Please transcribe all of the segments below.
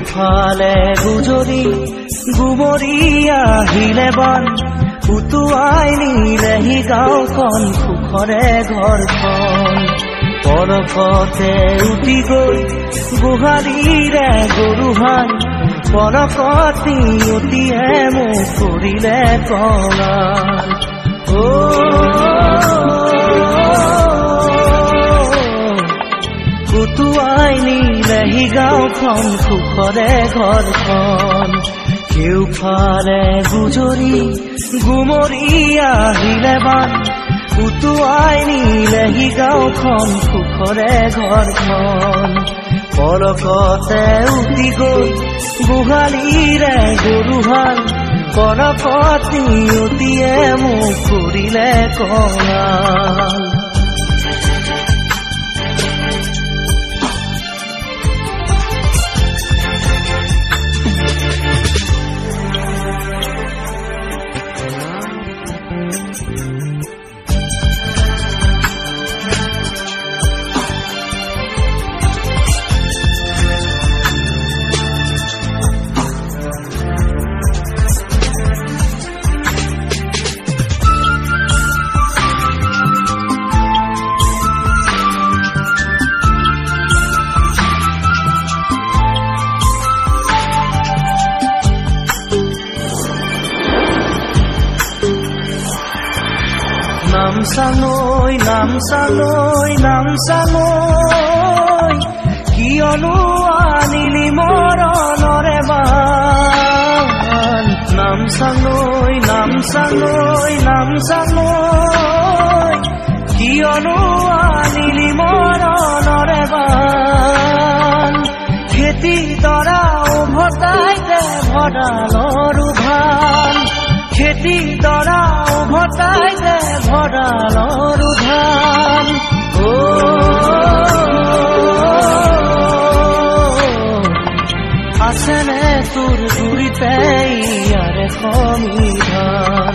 কেউফালে গুজৰি গুমৰি আহিলে বান উটুৱাই নিলেহি গাঁওখন সুখৰে ঘৰখন পৰকতে উঠি গৈ গোহালিৰে গৰুহাল পৰকতি উঠিয়ে মোক কৰিলে কঙাল উটুৱাই নিলেহি গাঁওখন সুখৰে ঘৰখন কেউফালে গুজৰি গুমৰি আহিলে বান উটুৱাই নিলেহি গাঁওখন সুখৰে ঘৰখন পৰকতে উঠি গৈ গোহালিৰে গৰুহাল পৰকতি উঠিয়ে মোক কৰিলে কঙাল নামচাঙৈ কিয়নো আনিলি মৰণৰে বান নামচাঙৈ কিয়নো আনিলি মৰণৰে বান খেতি দৰা উভতাই দে ভঁৰালৰো ধান খেতি দৰা উভতাই দে ভঁৰালৰো ধান আছেনে তোৰ গুৰিতে ইয়াৰে সমিধান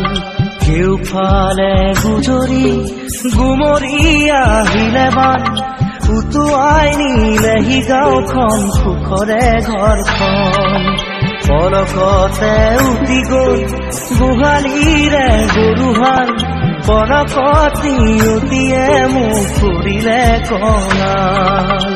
কেউফালে গুজৰি গুমৰি আহিলে বান উটুৱাই নিলেহি গাঁওখন সুখৰে ঘৰখন পৰকতে উঠি গৈ গোহালিৰে গৰুহাল পৰকতি উঠিয়ে মোক কৰিলে কঙাল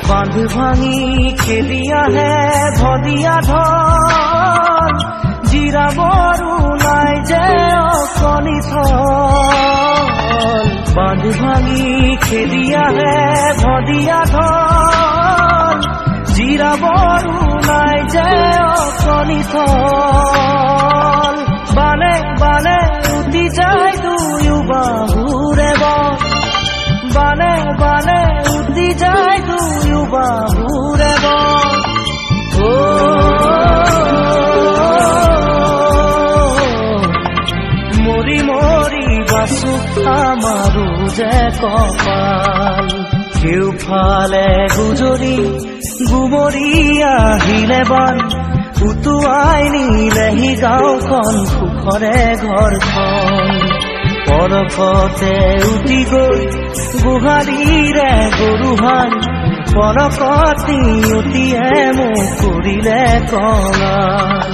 বান্ধ ভাঙি খেলি আহে ভদিয়া ধন জিৰাবৰো নাই যে অকণি থল বান্ধ ভাঙি খেলি আহে ভদিয়া ধন জিৰাবৰো নাই যে অকণি থল বানে বানে উঠি যায় দুয়ো বাহুৰে বন বানে বানে উঠি যায় দুয়ো বাহুৰে বন মৰি মৰি বাচো আমাৰো যে কপাল কেউফালে গুজৰি গুমৰি আহিলে বান উটুৱাই নিলেহি গাঁওখন সুখৰে ঘৰখন পৰকতে উঠি গৈ গোহালিৰে গৰুহাল পৰকতি উঠিয়ে মোক কৰিলে কঙাল